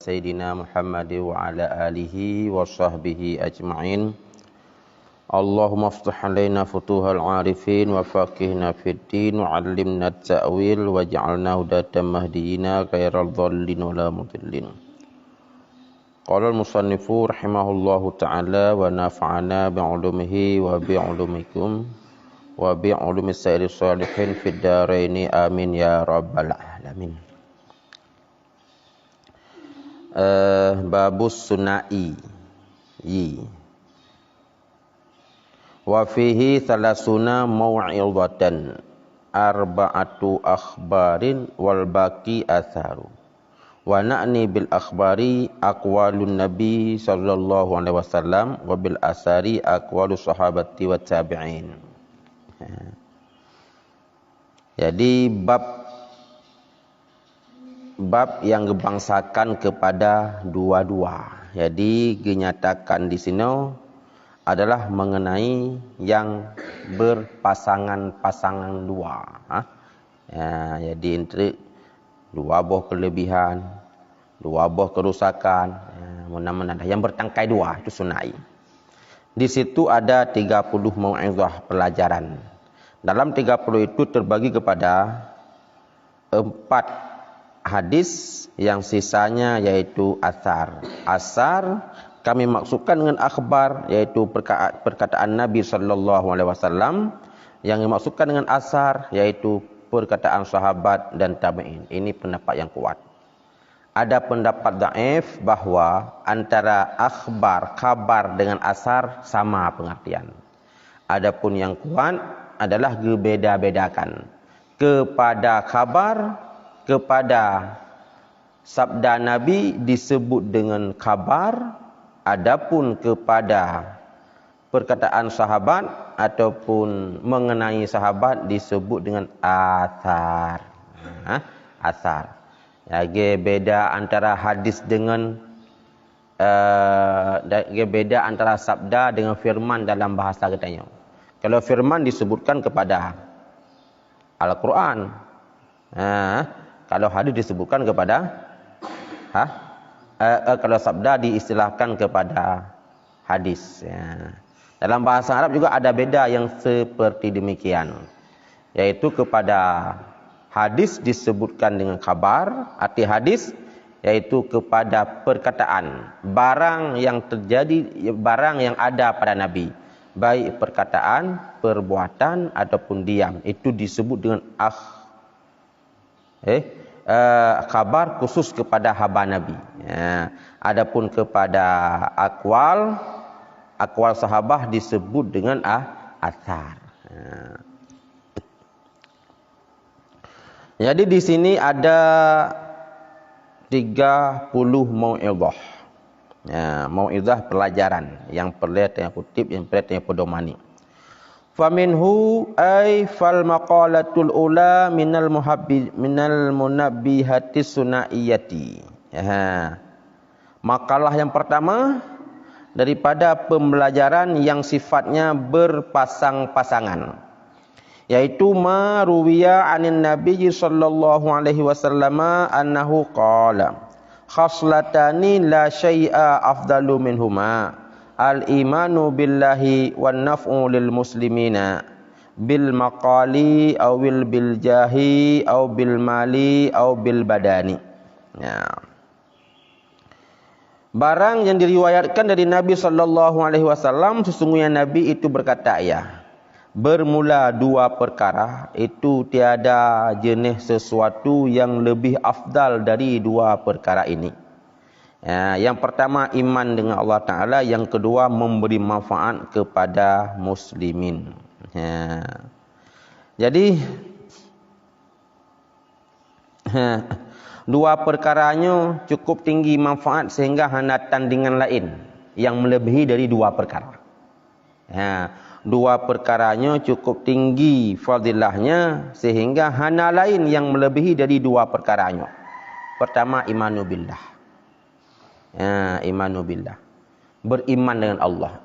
Sayyidina Muhammad wa ala alihi wa sahbihi ajma'in. Allahumma aftah alaina futuhal arifin wa faqihna fid din wa 'allimna at-ta'wil wa ja'alna hudatan mahdiyina ghairal dhallin wa la mudillin. Qala al-musannifu rahimahullahu ta'ala wa nafa'ana bi'ulumihi wa bi'ulumikum wa bi'ulumi sayyidis salihin fid daraini amin ya rabbal alamin. Babus sunai wa fihi thalathuna mau'izatan arba'atu akhbarin wal baqi atharu wa na'ni bil akhbari aqwalun nabi sallallahu alaihi wasallam wa bil asari aqwalus sahabati wat tabi'in. Jadi bab yang gebangsakan kepada dua-dua. Jadi dinyatakan di sini adalah mengenai yang berpasangan-pasangan dua. Jadi entre dua buah kelebihan, dua buah kerusakan, mana-mana yang bertangkai dua itu sunai. Di situ ada 30 mau'izah pelajaran. Dalam 30 itu terbagi kepada 4 hadis, yang sisanya yaitu asar. Asar kami maksudkan dengan akhbar, yaitu perkataan Nabi sallallahu alaihi wasallam. Yang dimaksudkan dengan asar yaitu perkataan sahabat dan tabi'in. Ini pendapat yang kuat. Ada pendapat dhaif bahwa antara akhbar, kabar dengan asar sama pengertian. Adapun yang kuat adalah berbeda-bedakan. Kepada kabar, kepada sabda Nabi disebut dengan kabar, adapun kepada perkataan sahabat ataupun mengenai sahabat disebut dengan athar. Athar. Jadi beda antara hadis dengan beda antara sabda dengan firman dalam bahasa katanya. Kalau firman disebutkan kepada Al-Quran, kalau hadis disebutkan kepada kalau sabda diistilahkan kepada hadis. Dalam bahasa Arab juga ada beda yang seperti demikian. Yaitu kepada hadis disebutkan dengan kabar, arti hadis yaitu kepada perkataan, barang yang terjadi, barang yang ada pada Nabi, baik perkataan, perbuatan ataupun diam, itu disebut dengan kabar khusus kepada hamba Nabi. Adapun kepada akwal sahabah disebut dengan athar. Jadi di sini ada 30 mau'izah. Mau'izah pelajaran yang perlihat yang kutip, yang perlihat yang pedomani. Faminhu ay fal maqalatul ula minal munabbihatis sunaiyati. Makalah yang pertama daripada pembelajaran yang sifatnya berpasang-pasangan, yaitu ma ruwiya anin nabi sallallahu alaihi wasallam annahu qala khaslatani la syai'a afdalu minhuma al-imanu billahi wan naf'u lil muslimina bil maqali aw bil jahi aw bil mali aw bil badani. Barang yang diriwayatkan dari Nabi sallallahu alaihi wasallam, sesungguhnya Nabi itu berkata, bermula dua perkara itu tiada jenis sesuatu yang lebih afdal dari dua perkara ini. Yang pertama iman dengan Allah Ta'ala, yang kedua memberi manfaat kepada muslimin. Jadi dua perkaranya cukup tinggi manfaat sehingga hana tandingan lain yang melebihi dari dua perkara. Dua perkaranya cukup tinggi fadilahnya sehingga hana lain yang melebihi dari dua perkaranya. Pertama imanu billah. Imanu billah, beriman dengan Allah.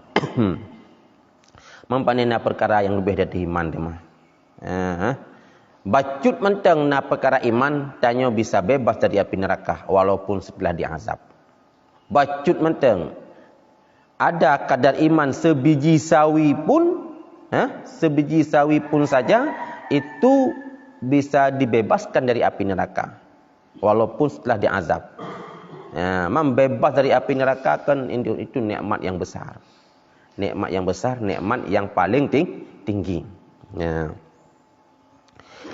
Mempanina perkara yang lebih dari iman. Bacut menteng na perkara iman, tanyo bisa bebas dari api neraka walaupun setelah diazab. Bacut menteng. Ada kadar iman sebiji sawi pun, sebiji sawi pun saja itu bisa dibebaskan dari api neraka walaupun setelah diazab. Membebas dari api neraka kan itu nikmat yang besar. Nikmat yang besar, nikmat yang paling tinggi. Ya.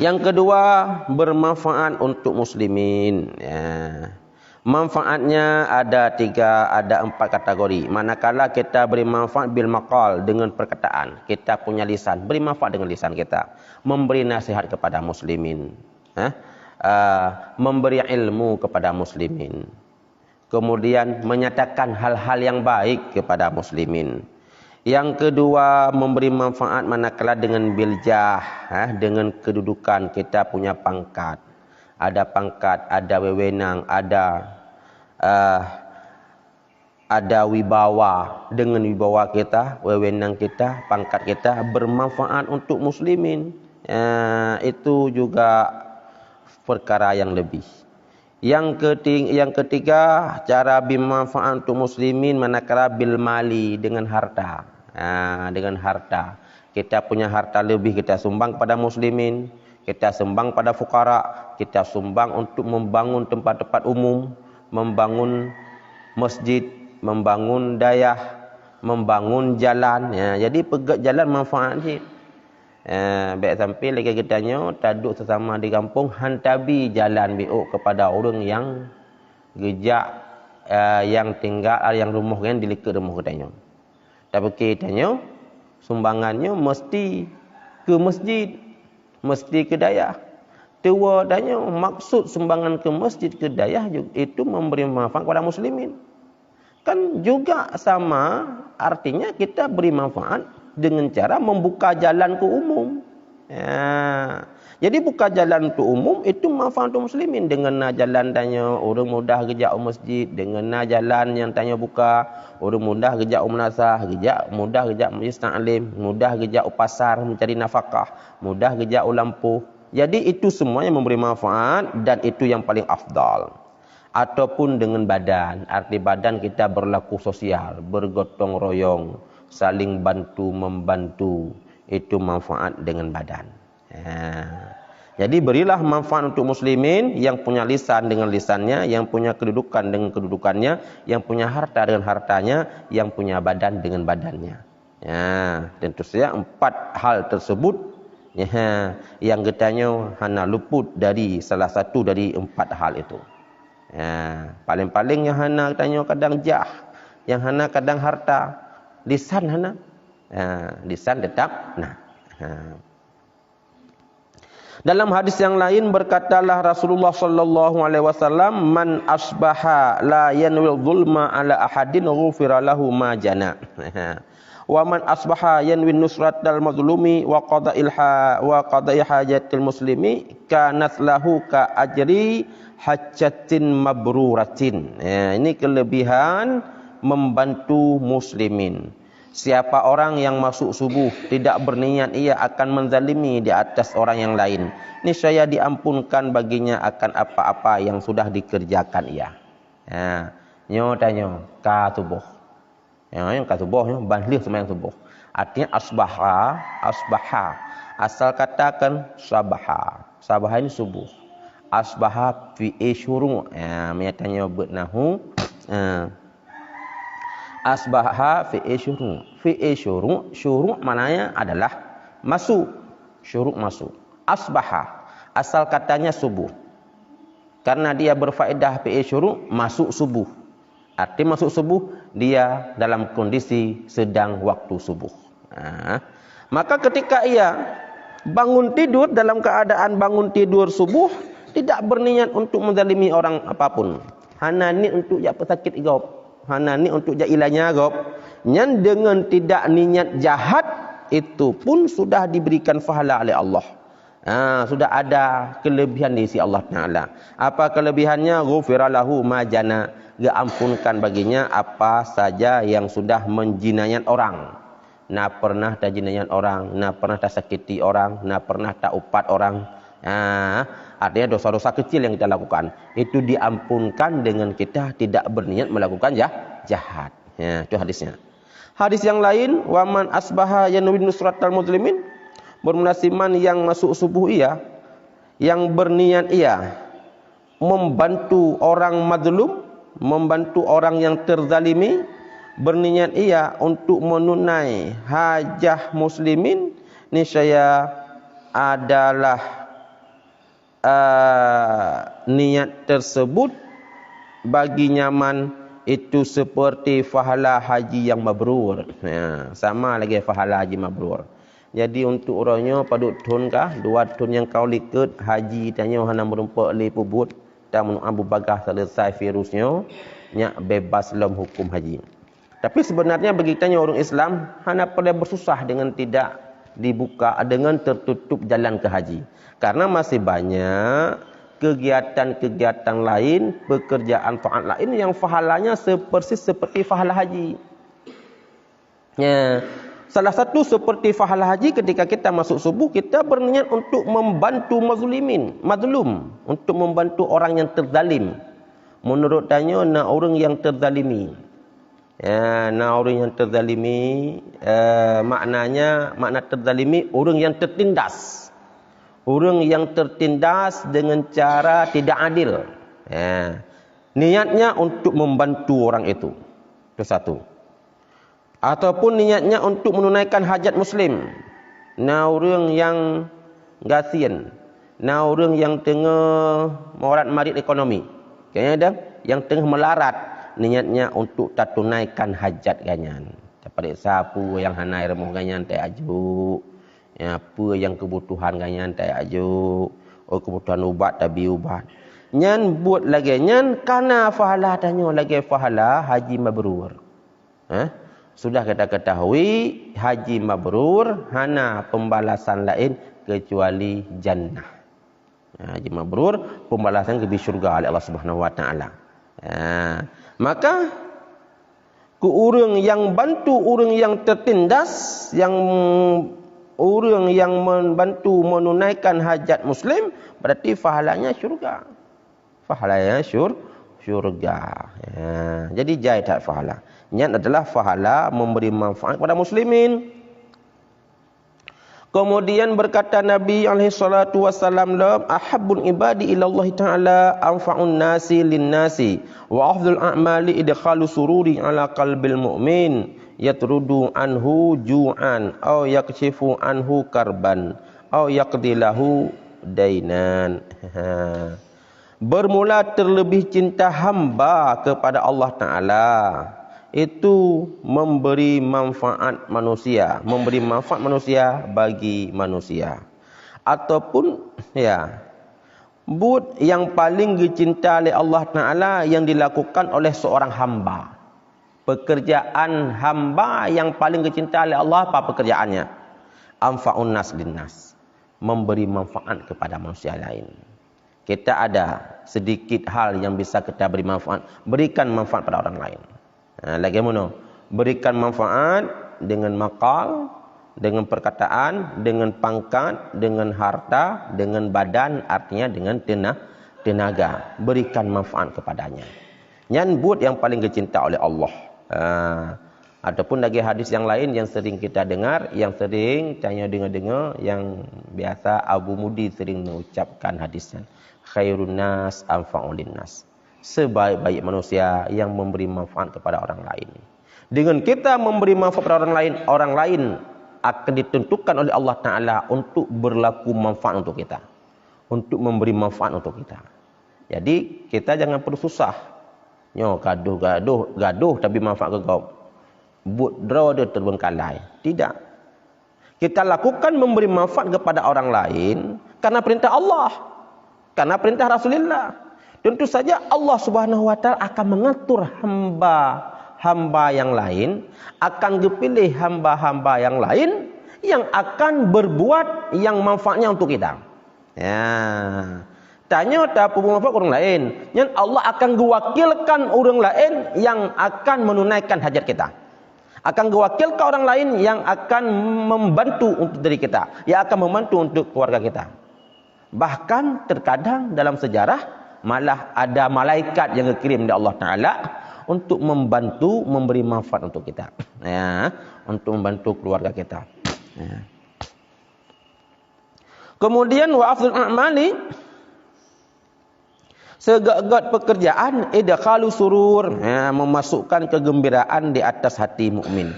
Yang kedua, bermanfaat untuk muslimin. Ya. Manfaatnya ada 4 kategori. Manakala kita beri manfaat bil maqal, dengan perkataan. Kita punya lisan, beri manfaat dengan lisan kita. Memberi nasihat kepada muslimin. Memberi ilmu kepada muslimin. Kemudian menyatakan hal-hal yang baik kepada muslimin. Yang kedua, memberi manfaat manakala dengan biljah, dengan kedudukan. Kita punya pangkat, ada pangkat, ada wewenang, ada wibawa. Dengan wibawa kita, wewenang kita, pangkat kita bermanfaat untuk muslimin. Itu juga perkara yang lebih. Yang ketiga, cara bermanfaat untuk muslimin manakala bil mali, dengan harta. Dengan harta. Kita punya harta lebih, kita sumbang kepada muslimin. Kita sumbang pada fukara. Kita sumbang untuk membangun tempat-tempat umum, membangun masjid, membangun dayah, membangun jalan. Jadi pegat jalan manfaat sih. Baik sampai lagi kitanya taduk sesama di kampung hantabi jalan biuk kepada orang yang gejak, yang tinggal, yang rumah kan dilikat rumah kitanya. Tapi kitanya sumbangannya mesti ke masjid, mesti ke dayah. Tua tanya maksud sumbangan ke masjid ke dayah itu memberi manfaat kepada muslimin. Kan juga sama artinya kita beri manfaat dengan cara membuka jalan ke umum. Jadi buka jalan ke umum itu manfaat untuk muslimin. Dengan jalan tanya orang mudah gejak masjid, dengan jalan yang tanya buka, orang mudah gejak menasah, mudah gejak majlis ta'lim, mudah gejak pasar mencari nafkah, mudah gejak lampu. Jadi itu semuanya memberi manfaat dan itu yang paling afdal. Ataupun dengan badan, arti badan kita berlaku sosial, bergotong royong, saling bantu membantu, itu manfaat dengan badan. Jadi berilah manfaat untuk muslimin, yang punya lisan dengan lisannya, yang punya kedudukan dengan kedudukannya, yang punya harta dengan hartanya, yang punya badan dengan badannya. Tentu saja 4 hal tersebut yang kitanya hanya luput dari salah satu dari 4 hal itu. Paling-paling yang hana tanya kadang jah, yang hana kadang harta, lisan hana, lisan tetap. Dalam hadis yang lain berkatalah Rasulullah sallallahu alaihi wasallam, man asbaha la yanwil zulma ala ahadin ghufira lahu ma jana. Wa man asbaha yanwi nusratal mazlumi wa qada'i hajatil muslimi kanat lahu ka ajri hajjatin mabruratin. Ini kelebihan membantu muslimin. Siapa orang yang masuk subuh tidak berniat ia akan menzalimi di atas orang yang lain, niscaya diampunkan baginya akan apa-apa yang sudah dikerjakan ia. Nyo tanya ka subuh. Yang ka subuh banlih sembahyang subuh. Artinya asbaha. Asal katakan sabaha. Sabaha ini subuh. Asbaha fi syuru'. Menyatanya bernahu. Asbaha fi syuru'. Fi syuru'. Syuru' maknanya adalah masuk. Syuru' masuk. Asbaha. Asal katanya subuh. Karena dia berfaedah fi syuru', masuk subuh. Arti masuk subuh, dia dalam kondisi sedang waktu subuh. Maka ketika ia bangun tidur, dalam keadaan bangun tidur subuh, tidak berniat untuk menzalimi orang apapun. Hana ni untuk jak pesakit igop. Hana ni untuk jak ilanya igop. Yang dengan tidak niat jahat, itu pun sudah diberikan pahala oleh Allah. Sudah ada kelebihan di sisi Allah Ta'ala. Apa kelebihannya? Ghufira lahu ma jana. Diampunkan baginya apa saja yang sudah menjinayan orang. Pernah tak jinayan orang, pernah tak sakiti orang, pernah tak upat orang, Artinya dosa-dosa kecil yang kita lakukan itu diampunkan dengan kita tidak berniat melakukan jahat. Ya, itu hadisnya. Hadis yang lain, waman asbaha yanwi nusratal muslimin, bermunasiman yang masuk subuh ia, yang berniat ia membantu orang mazlum, membantu orang yang terzalimi, berniat ia untuk menunai hajah muslimin, niscaya adalah niat tersebut bagi nyaman itu seperti pahala haji yang mabrur. Sama lagi pahala haji mabrur. Jadi untuk orangnya padut tun kah 2 tun yang kau likut haji tanya hana merumpak li pubut dan Abu Bakar selesai virusnya nyak bebas dalam hukum haji. Tapi sebenarnya bagi tanya orang Islam hana perlu bersusah dengan tidak dibuka, dengan tertutup jalan ke haji. Karena masih banyak kegiatan-kegiatan lain, pekerjaan taat lain yang pahalanya persis seperti pahala haji. Ya, salah satu seperti pahala haji ketika kita masuk subuh, kita berniat untuk membantu mazlum, untuk membantu orang yang terzalim. Menurut tanya, nak orang yang terzalimi. Ya, nak orang yang terzalimi, makna terzalimi orang yang tertindas. Orang yang tertindas dengan cara tidak adil. Ya. Niatnya untuk membantu orang itu. Itu satu. Ataupun niatnya untuk menunaikan hajat muslim. Nah orang yang gasian. Nah orang yang tengah morat marit ekonomi. Kayaknya ada yang tengah melarat. Niatnya untuk tak tunaikan hajat ganyan. Dapat sapu yang hanai remuh ganyan tak ajuk. Ya, apa yang kebutuhan ganyan tak ajuk. Oh kebutuhan ubat tabi ubat. Nyan buat lagi nyan kana pahala tanya lagi pahala haji mabrur. Sudah kita ketahui haji mabrur hana pembalasan lain kecuali jannah. Haji mabrur pembalasan ke syurga oleh Allah Subhanahu wa taala. Maka ku orang yang bantu orang yang tertindas, yang orang yang membantu menunaikan hajat muslim, berarti pahalanya syurga. Pahalanya syurga. Ya. Jadi jahit pahala. Niat adalah pahala memberi manfaat kepada muslimin. Kemudian berkata Nabi SAW, ahabbul ibadi ilallah ta'ala anfa'un nasi lin nasi wa afdhul a'mali idkhalu sururi ala qalbil mu'min yatrudu anhu ju'an aw yakshifu anhu karban aw yaqdilahu dainan. Bermula terlebih cinta hamba kepada Allah Ta'ala itu memberi manfaat manusia, memberi manfaat manusia bagi manusia. Ataupun ya, buat yang paling dicinta oleh Allah Ta'ala yang dilakukan oleh seorang hamba. Pekerjaan hamba yang paling dicinta oleh Allah, apa pekerjaannya? Anfa'un nas linnas, memberi manfaat kepada manusia lain. Kita ada sedikit hal yang bisa kita beri manfaat, berikan manfaat pada orang lain. Bagaimana? Berikan manfaat dengan makal, dengan perkataan, dengan pangkat, dengan harta, dengan badan, artinya dengan tenaga. Berikan manfaat kepadanya. Yang buat yang paling dicinta oleh Allah. Ataupun lagi hadis yang lain yang sering kita dengar, yang sering tanya dengar-dengar, yang biasa Abu Mudi sering mengucapkan hadisnya. Khairun nas anfa'un linnas. Sebaik-baik manusia yang memberi manfaat kepada orang lain. Dengan kita memberi manfaat kepada orang lain akan ditentukan oleh Allah Ta'ala untuk berlaku manfaat untuk kita. Untuk memberi manfaat untuk kita. Jadi kita jangan perlu susah. Gaduh tapi manfaat ke kau. Buat draw dia terbengkalai. Tidak. Kita lakukan memberi manfaat kepada orang lain karena perintah Allah. Karena perintah Rasulullah. Tentu saja Allah Subhanahu wa taala akan mengatur hamba-hamba yang lain, akan dipilih hamba-hamba yang lain yang akan berbuat yang manfaatnya untuk kita. Ya. Tanya tak manfaat orang lain, yang Allah akan diwakilkan orang lain yang akan menunaikan hajat kita. Akan diwakilkan orang lain yang akan membantu untuk diri kita, yang akan membantu untuk keluarga kita. Bahkan terkadang dalam sejarah malah ada malaikat yang dikirim oleh Allah Taala untuk membantu memberi manfaat untuk kita. Ya, untuk membantu keluarga kita. Ya. Kemudian wa afdhul a'mali, segak-gak pekerjaan idkhalu surur, ya, memasukkan kegembiraan di atas hati mukmin.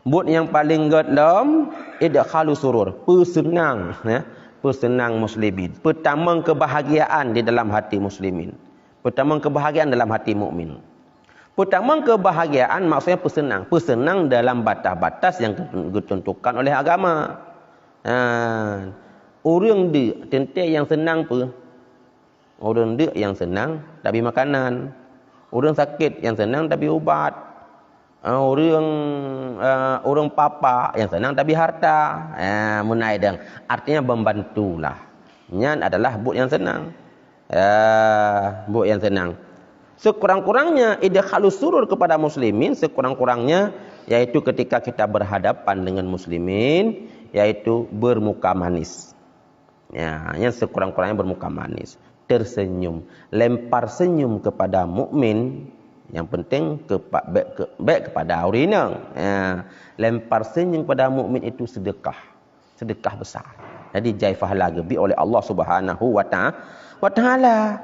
But yang paling dalam idkhalu surur, persenang, ya, persenang muslimin. Pertama kebahagiaan di dalam hati muslimin. Pertama kebahagiaan dalam hati mukmin. Pertama kebahagiaan maksudnya persenang, persenang dalam batas-batas yang ditentukan oleh agama. Orang dia tentu yang senang apa? Orang dia yang senang tapi makanan. Orang sakit yang senang tapi ubat. Orang papa yang senang tapi harta. Menaidang. Artinya membantulah. Ini adalah buk yang senang. Buk yang senang. Sekurang-kurangnya idkhalus surur kepada muslimin, sekurang-kurangnya yaitu ketika kita berhadapan dengan muslimin, yaitu bermuka manis. Ya, yang sekurang-kurangnya bermuka manis, tersenyum, lempar senyum kepada mukmin. Yang penting baik kepada orang. Ya, lempar senyum kepada mukmin itu sedekah. Sedekah besar. Jadi jaifah lagi oleh Allah Subhanahu wa taala.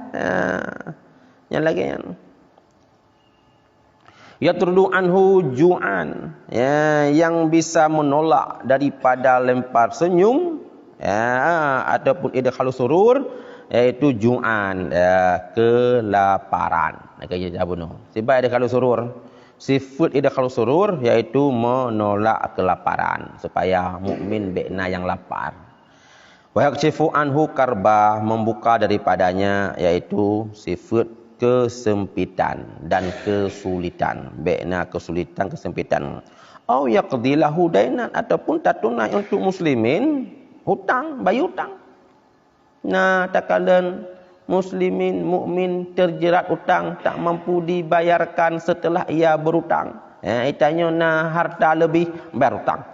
Yang lagi yatrudu anhu ju'an, ya, yang bisa menolak daripada lempar senyum, ya, ataupun idkhalus surur, yaitu ju'an, ya, kelaparan. Kaya jabuno. Sebab idkhalus surur, sifat idkhalus surur yaitu menolak kelaparan supaya mukmin bekna yang lapar. Wa yakshifu anhu karba, membuka daripadanya yaitu sifat kesempitan dan kesulitan. Bekna kesulitan, kesempitan. Au yaqdilahu dainan, ataupun tak tunai untuk muslimin hutang, bayar hutang. Nah, takalan muslimin mukmin terjerat hutang tak mampu dibayarkan setelah ia berhutang. Itanya nah harta lebih bayar hutang.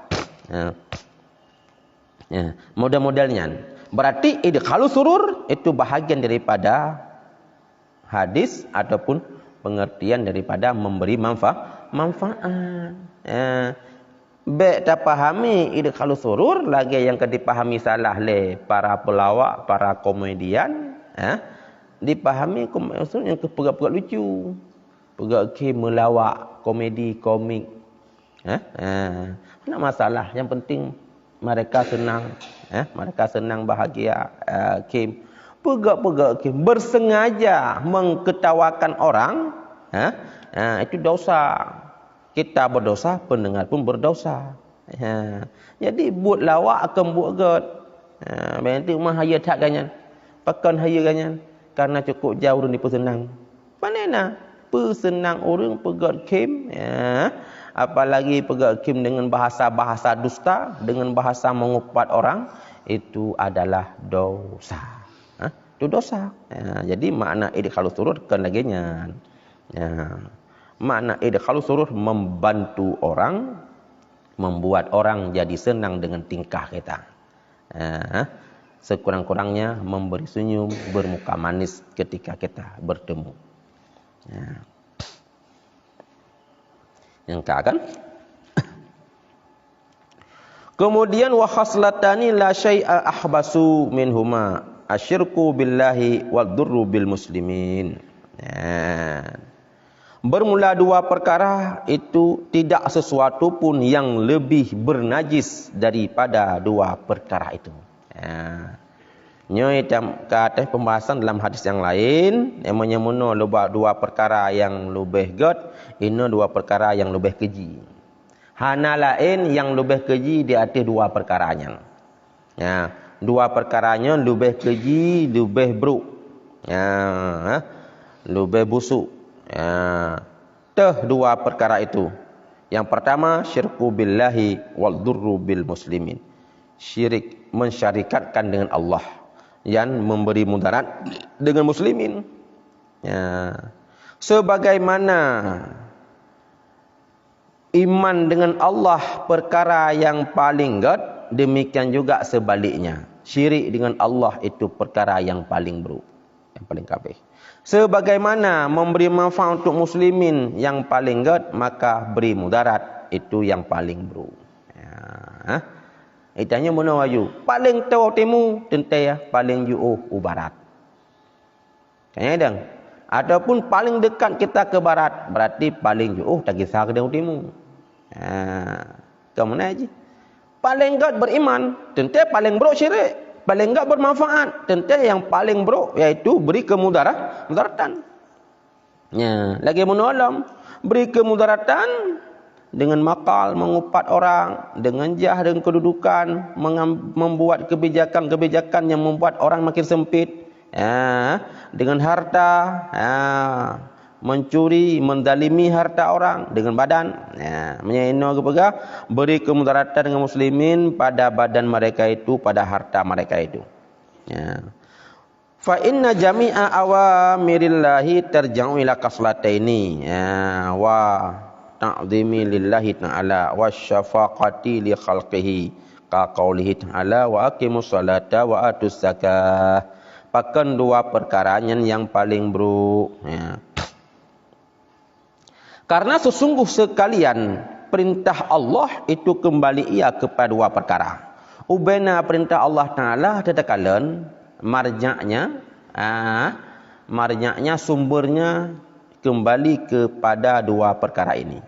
Model-modelnya. Berarti idkhalus surur itu bahagian daripada hadis ataupun pengertian daripada memberi manfaat. Baik tak pahami idkhalus surur, lagi yang dipahami salah le para pelawak, para komedian, dipahami maksudnya pegat-pegat lucu, pegat melawak komedi komik. Nak masalah, yang penting mereka senang, mereka senang bahagia. Pegat-pegat bersengaja mengketawakan orang, itu dosa. Kita berdosa, pendengar pun berdosa. Jadi buat lawak akan buat god. Nanti rumah haya tak ganyan, pakan haya ganyan, karena cukup jauh dan dipersenang. Mana persenang orang pegat kim, apalagi pegat kim dengan bahasa-bahasa dusta, dengan bahasa mengupat orang, itu adalah dosa. Itu dosa. Jadi makna idkhalus surur kan laginya. Makna idkhalus surur membantu orang, membuat orang jadi senang dengan tingkah kita. Sekurang-kurangnya memberi senyum, bermuka manis ketika kita bertemu. Yang kan? Kemudian wa khaslatani la syai'a ahbasu minhuma asyirku billahi wal durru bil muslimin. Bermula dua perkara itu tidak sesuatu pun yang lebih bernajis daripada dua perkara itu. Nyoi kata pembahasan dalam hadis yang lain, emangnya mono dua perkara yang lebih god, ini dua perkara yang lebih keji. Hana lain yang lebih keji di atas dua perkaranya. Dua perkaranya lebih keji, lebih buruk. Lebih busuk. Dua perkara itu. Yang pertama, syirku billahi wal durru bil muslimin. Syirik, mensyarikatkan dengan Allah, yang memberi mudarat dengan muslimin. Sebagaimana iman dengan Allah perkara yang paling gad, demikian juga sebaliknya. Syirik dengan Allah itu perkara yang paling buruk, yang paling kabeh. Sebagaimana memberi manfaat untuk muslimin yang paling gad, maka beri mudarat itu yang paling buruk. Ya. Itanya mana waju? Paling tahu timu tentu ya, paling jauh barat. Kayaknya dong. Ataupun paling dekat kita ke barat, berarti paling jauh tak kisah ke timu. Ke mana aja? Paling gad beriman, tentu paling buruk syirik. Paling gad bermanfaat, tentu yang paling buruk yaitu beri kemudaratan. Ya, lagi menolong, beri kemudaratan dengan makal, mengupat orang, dengan jah, dengan kedudukan, membuat kebijakan-kebijakan yang membuat orang makin sempit. Ya, dengan harta, ya, mencuri, mendalimi harta orang dengan badan, ya, menyaino kepegang, beri kemudaratan dengan muslimin pada badan mereka itu, pada harta mereka itu. Ya. Fa inna jami'a awamirillahi tarja'u ila kaslataini, ya, wa ta'zimi lillahi ta'ala wa syafaqati li khalqihi ka qaulihi ta'ala wa aqimus salata wa atuz zakah. Pakan dua perkara yang paling buruk, ya. Karena sesungguh sekalian perintah Allah itu kembali ia kepada dua perkara. Ubena perintah Allah Ta'ala tetakalan marjaknya sumbernya kembali kepada dua perkara ini.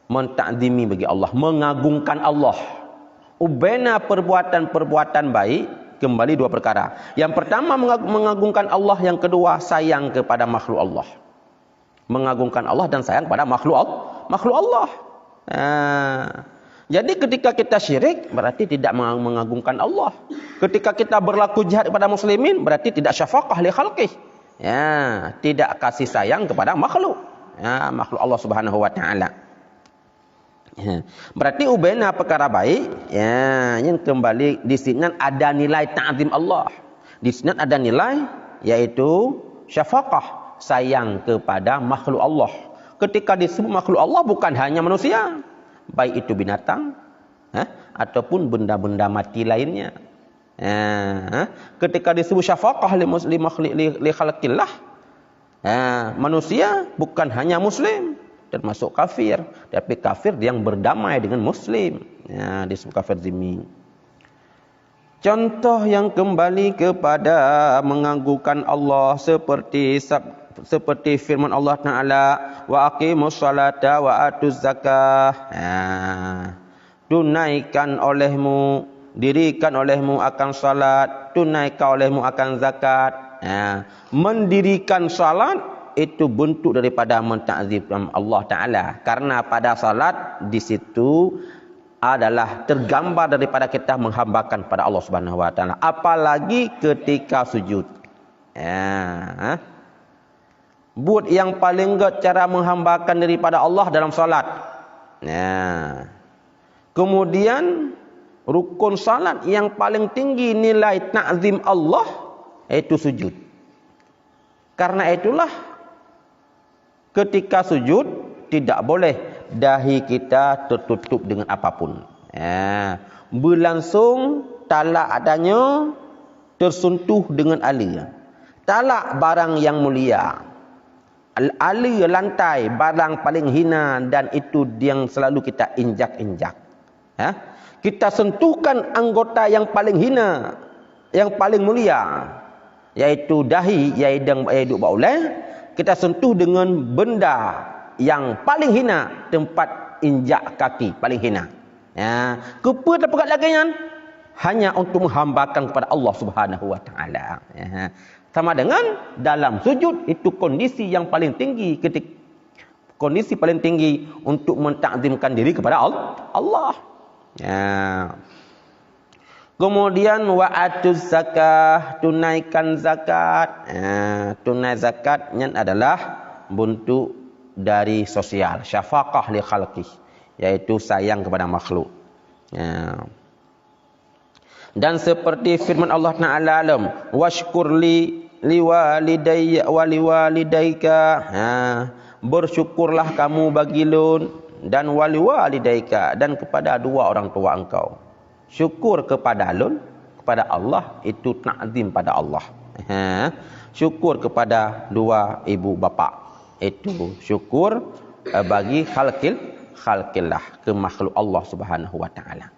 Mentakzimi bagi Allah, mengagungkan Allah. Ubena perbuatan-perbuatan baik kembali dua perkara. Yang pertama mengagungkan Allah, yang kedua sayang kepada makhluk Allah. Mengagungkan Allah dan sayang pada makhluk Allah. Jadi ketika kita syirik berarti tidak mengagungkan Allah. Ketika kita berlaku jahat kepada muslimin berarti tidak syafaqah li khalqih. Ya, tidak kasih sayang kepada makhluk. Ya, makhluk Allah Subhanahu wa taala. Ya, berarti ubena perkara baik, ya, yang kembali di sini ada nilai ta'zim Allah. Di sini ada nilai yaitu syafaqah, sayang kepada makhluk Allah. Ketika disebut makhluk Allah bukan hanya manusia, baik itu binatang, ataupun benda-benda mati lainnya. Ketika disebut syafaqah li khalqillah, manusia bukan hanya muslim, termasuk kafir, tapi kafir yang berdamai dengan muslim, disebut kafir zimmi. Contoh yang kembali kepada mengagungkan Allah seperti firman Allah Ta'ala, wa aqimus salata wa atuz zakah. Tunaikan olehmu, dirikan olehmu akan salat, tunaikan olehmu akan zakat. Mendirikan salat itu bentuk daripada mentakzim Allah Ta'ala. Karena pada salat di situ adalah tergambar daripada kita menghambakan pada Allah Subhanahu wa taala, apalagi ketika sujud. Buat yang paling gad cara menghambakan daripada Allah dalam salat. Kemudian rukun salat yang paling tinggi nilai ta'zim Allah itu sujud. Karena itulah ketika sujud tidak boleh dahi kita tertutup dengan apapun. Berlangsung talak adanya tersentuh dengan alir. Talak barang yang mulia. Alir lantai barang paling hina, dan itu yang selalu kita injak-injak. Kita sentuhkan anggota yang paling hina, yang paling mulia, yaitu dahi, yaitu baulai. Kita sentuh dengan benda yang paling hina, tempat injak kaki paling hina. Kepa terpegat lagi hanya untuk menghambakan kepada Allah Subhanahu wa taala. Sama dengan dalam sujud itu kondisi yang paling tinggi, kondisi paling tinggi untuk mentakzimkan diri kepada Allah. Kemudian wa atuz zakah, tunaikan zakat. Tunai zakatnya adalah bentuk dari sosial, syafaqah li khalqih, yaitu sayang kepada makhluk. Dan seperti firman Allah Ta'ala, washkur li liwalidayya wa liwalidayka, bersyukurlah kamu bagi lun dan waliwalidaika, dan kepada dua orang tua engkau. Syukur kepada lun, kepada Allah, itu ta'zim pada Allah. Syukur kepada dua ibu bapa, itu syukur bagi khalqillah, ke makhluk Allah Subhanahu wa taala.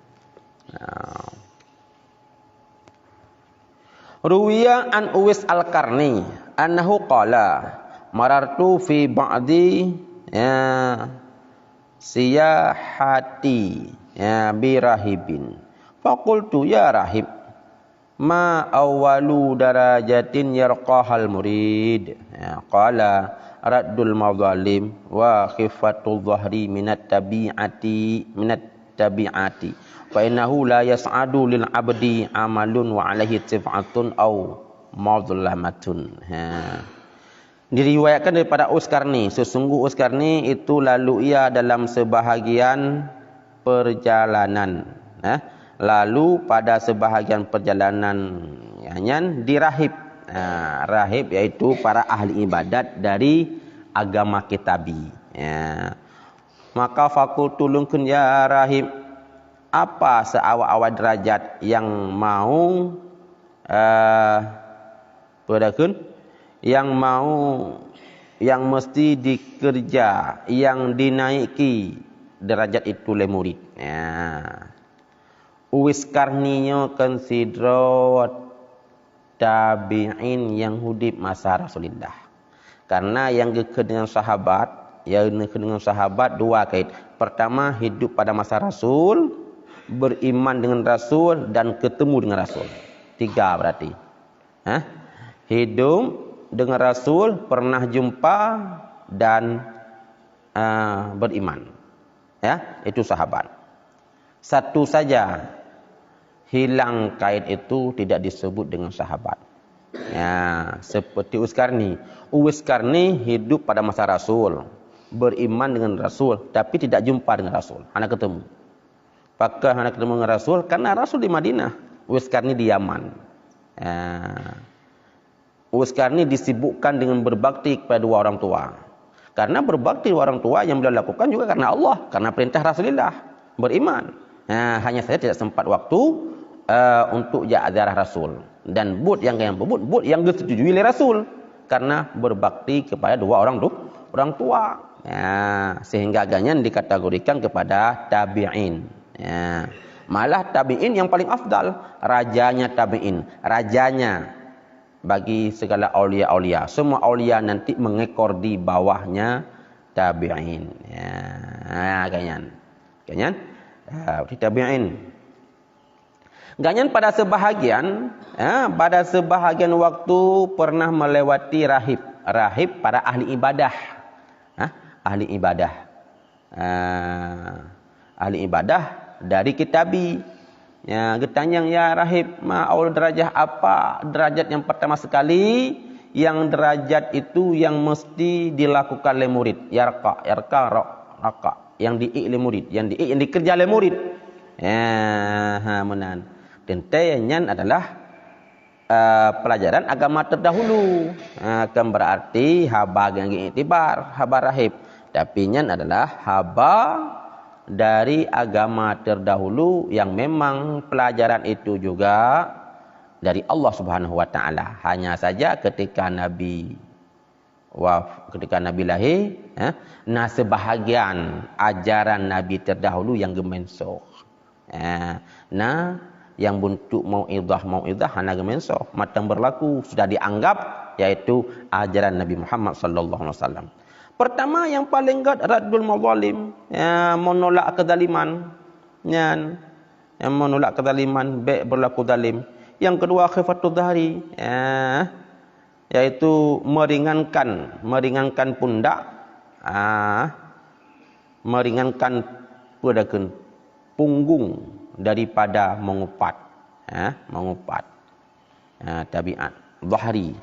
Ruwiya an Uwais Al-Qarni annahu qala marartu fi ba'di siyahati birahibin faqultu ya rahib ma awwalu darajatin yarqahal murid, qala raddul madzalim wa khifatul dhahri minat tabi'ati fa innahu la yas'adu lil abdi amalun wa alaihi tif'atun aw madlamatun. Diriwayatkan daripada Uwais Qarni, sesungguh Uwais Qarni itu lalu ia dalam sebahagian perjalanan, lalu pada sebahagian perjalanan dirahib. Rahib yaitu para ahli ibadat dari agama kitabi. Maka fakultu lungkun ya rahib, apa seawal-awal derajat yang mau yang mesti dikerja, yang dinaiki derajat itu oleh murid. Uwais Qarni konsidero tabi'in yang hidup masa Rasulullah. Karena yang dekat dengan sahabat, dua kait. Pertama, hidup pada masa Rasul, beriman dengan Rasul dan ketemu dengan Rasul. 3 berarti. Hidup dengan Rasul, pernah jumpa dan beriman. Itu sahabat. Satu saja hilang kait itu tidak disebut dengan sahabat. Seperti Uwais Qarni. Uwais Qarni hidup pada masa Rasul, beriman dengan Rasul, tapi tidak jumpa dengan Rasul. Anak ketemu. Apakah anak ketemu dengan Rasul? Karena Rasul di Madinah, Uwais Qarni di Yaman. Uwais Qarni disibukkan dengan berbakti kepada dua orang tua. Karena berbakti orang tua yang beliau lakukan juga karena Allah, karena perintah Rasulullah, beriman. Hanya saja tidak sempat waktu untuk ziarah Rasul, dan but yang disetujui oleh Rasul karena berbakti kepada dua orang tua. Sehingga agaknya dikategorikan kepada tabi'in. Malah tabi'in yang paling afdal, rajanya tabi'in, rajanya bagi segala aulia-aulia. Semua aulia nanti mengekor di bawahnya tabi'in. Ganyan. Tabi'in. Ganyan pada sebahagian waktu pernah melewati rahib para ahli ibadah. Ahli ibadah dari kitabi. Getanyang ya rahib, ma'aul derajah, apa derajat yang pertama sekali, yang derajat itu yang mesti dilakukan oleh murid. Yarqa, yang diik oleh murid, yang dikerja oleh murid. Menan. Tentunya adalah pelajaran agama terdahulu. Kan berarti haba yang iktibar, haba rahib. Tapi nya adalah haba dari agama terdahulu yang memang pelajaran itu juga dari Allah Subhanahu wa taala. Hanya saja ketika Nabi lahir, sebahagian ajaran Nabi terdahulu yang gemensoh. Yang bentuk mau'izah hana gemensoh, matang berlaku sudah dianggap, yaitu ajaran Nabi Muhammad sallallahu alaihi wasallam. Pertama yang paling raddul madzalim, menolak kezaliman. Yang menolak kezaliman, baik berlaku zalim. Yang kedua khifatul dhahri, yaitu meringankan pundak, meringankan punggung daripada mengupat. Tabiat dhahri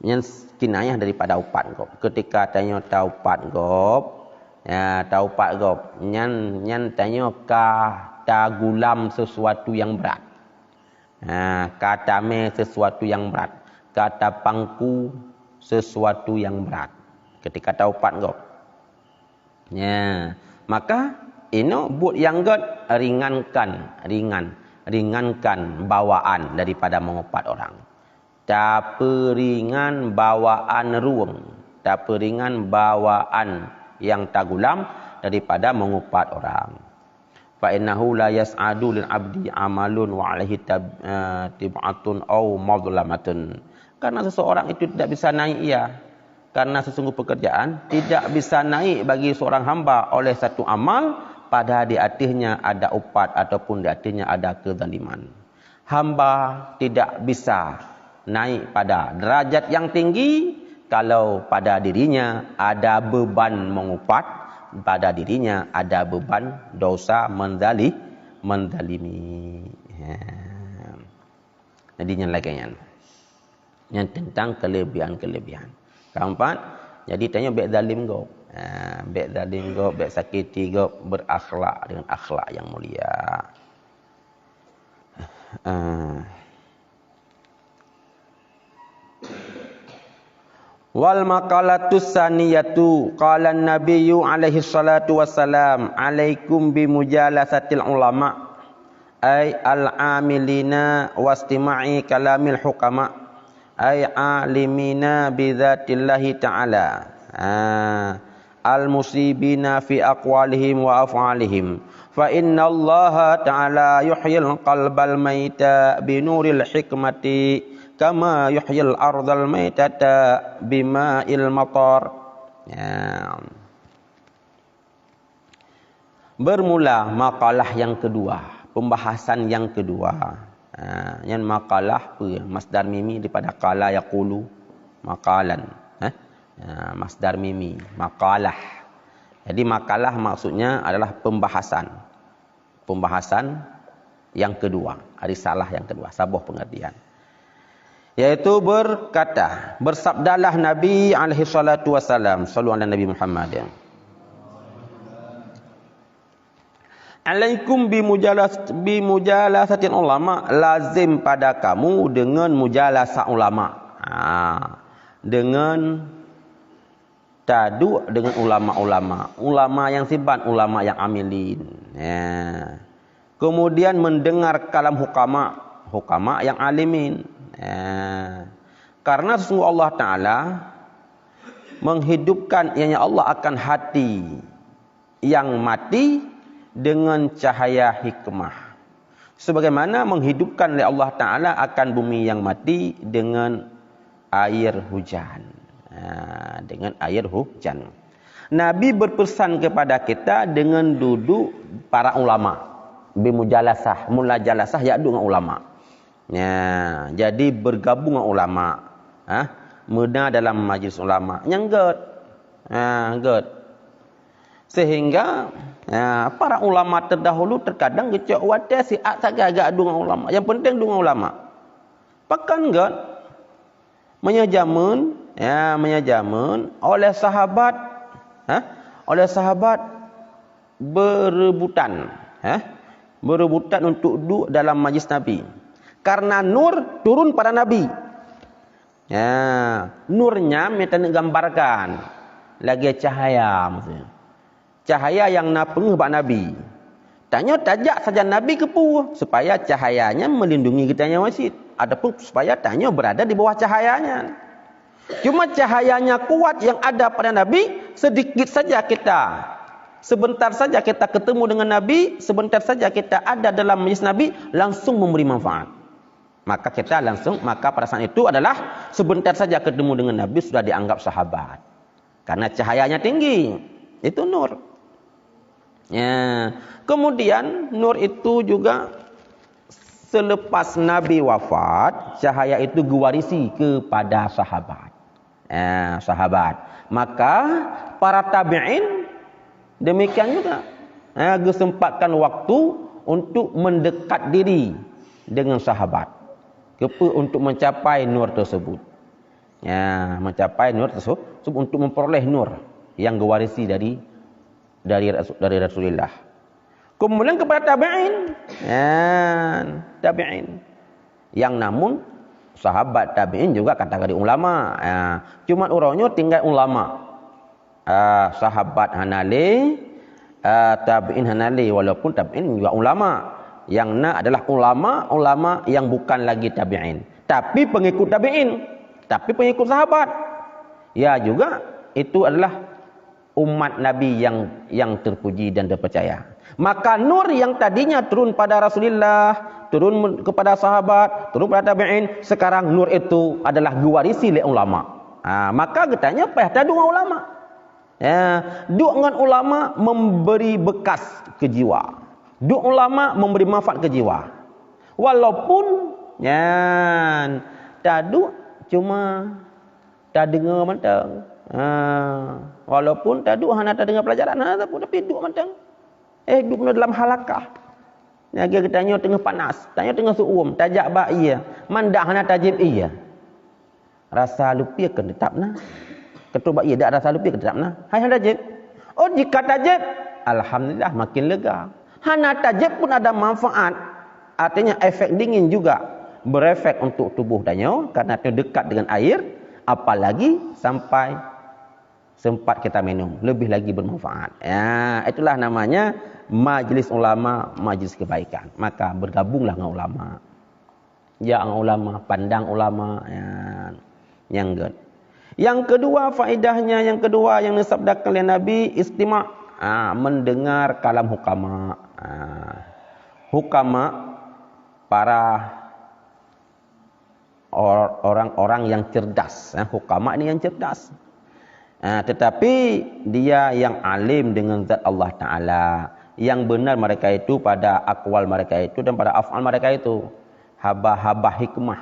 yang kinayah daripada upat gop. Ketika tanya taupat gop, nyan tanya kata gulam sesuatu yang berat. Kata me sesuatu yang berat. Kata pangku sesuatu yang berat. Ketika taupat gop. Ya, maka ini buat yang god ringankan bawaan daripada mengupat orang. Tapi ringan bawaan ruang, tapi ringan bawaan yang tagulam daripada mengupat orang. Fa innahu la yas'adu lil 'abdi 'amalun wa 'alaihi tib'atun aw madlamatun. Karena seseorang itu tidak bisa naik ia. Karena sesungguh pekerjaan tidak bisa naik bagi seorang hamba oleh satu amal pada di atasnya ada upat ataupun di atasnya ada kezaliman. Hamba tidak bisa naik pada derajat yang tinggi kalau pada dirinya ada beban mengupat, pada dirinya ada beban dosa mendalimi. Jadi yang lagi yang tentang kelebihan. Keempat, jadi tanya baik zalim kau. Baik zalim kau, baik sakiti kau, berakhlak dengan akhlak yang mulia. Wal maqalatus saniyatu qala an-nabiyyu alaihi salatu wassalam alaikum bi mujalasatil ulama ay al-amilina wastima'i kalamil hukama ay alimina bidzatillahi ta'ala al-musibina fi aqwalihim wa af'alihim fa innallaha ta'ala yuhyil qalbal maita binuril hikmati kama yuhyil ardal maitata bima'il matar. Bermula makalah yang kedua, pembahasan yang kedua. Yang makalah masdar mimi daripada qala yaqulu maqalan. Masdar mimi makalah. Jadi makalah maksudnya adalah pembahasan yang kedua, risalah yang kedua, sabuh pengertian. Yaitu berkata, bersabdalah Nabi alaihi salatu wasalam, sallu ala Nabi Muhammad. Alaikum bi mujalasatin ulama, lazim pada kamu dengan mujalasah ulama. Dengan tadu dengan ulama yang sibat, ulama yang amilin. Kemudian mendengar kalam hukama yang alimin. Karena sesungguh Allah Ta'ala menghidupkan, ianya Allah akan hati yang mati dengan cahaya hikmah. Sebagaimana menghidupkan oleh Allah Ta'ala akan bumi yang mati dengan air hujan. Dengan air hujan. Nabi berpesan kepada kita dengan duduk para ulama. Bimujalasah, mulajalasah yaitu dengan ulama. Jadi bergabung dengan ulama. Muda dalam majlis ulama. Yang good. Sehingga para ulama terdahulu terkadang gecok wadah siat agak dengan ulama. Yang penting dengan ulama. Pakan enggak menyajamun oleh sahabat berebutan untuk duduk dalam majlis Nabi. Karena nur turun pada Nabi. Nurnya minta gambarkan lagi cahaya maksudnya. Cahaya yang napeng bak Nabi. Tanya tajak saja Nabi kepu supaya cahayanya melindungi kitanya masjid. Adapun supaya tanya berada di bawah cahayanya. Cuma cahayanya kuat yang ada pada Nabi, sedikit saja kita. Sebentar saja kita ketemu dengan Nabi, sebentar saja kita ada dalam majlis Nabi, langsung memberi manfaat. Maka pada saat itu adalah sebentar saja ketemu dengan Nabi sudah dianggap sahabat. Karena cahayanya tinggi. Itu nur. Kemudian nur itu juga selepas Nabi wafat, cahaya itu diwarisi kepada sahabat. Maka para tabi'in demikian juga kesempatkan waktu untuk mendekat diri dengan sahabat untuk mencapai nur tersebut. Mencapai nur tersebut untuk memperoleh nur yang diwarisi dari Rasulullah. Kemudian kepada tabi'in yang namun sahabat tabi'in juga kategori ulama. Cuma orangnya tinggal ulama. sahabat hanale, tabi'in hanale, walaupun tabi'in juga ulama. Yang nak adalah ulama yang bukan lagi tabi'in, tapi pengikut tabi'in, tapi pengikut sahabat. Ya juga itu adalah umat Nabi yang terpuji dan terpercaya. Maka nur yang tadinya turun pada Rasulullah, turun kepada sahabat, turun pada tabi'in, sekarang nur itu adalah diwarisi oleh ulama. Maka katanya payah tadu dengan ulama. Ya, duk dengan ulama memberi bekas ke jiwa. Duk ulama memberi manfaat ke jiwa. Walaupun tadu cuma tak dengar mantang. Walaupun tadu hana tak dengar pelajaran tapi duk mantang. Duk dalam halakah. Ya, dia tanya tengah panas, tanya tengah suum, tajak bak ia, mandak hana tajib ia. Rasa lupa ke tetap nah. Ketubak ia dak rasa lupa ke tetap nah. Hai hana tajib. Oh, jika tajib, alhamdulillah makin lega. Hana tajib pun ada manfaat. Artinya efek dingin juga berefek untuk tubuh danyo karena itu dekat dengan air, apalagi sampai sempat kita minum, lebih lagi bermanfaat. Ya, itulah namanya majlis ulama, majlis kebaikan. Maka bergabunglah dengan ulama. Jangan ulama, pandang ulama. Yang kedua faedahnya, yang kedua yang disabdakan oleh Nabi, istima', mendengar kalam hukama. Hukama, para orang-orang yang cerdas. Hukama ini yang cerdas. Tetapi dia yang alim dengan zat Allah Ta'ala, yang benar mereka itu pada akwal mereka itu dan pada af'al mereka itu. Haba-haba hikmah,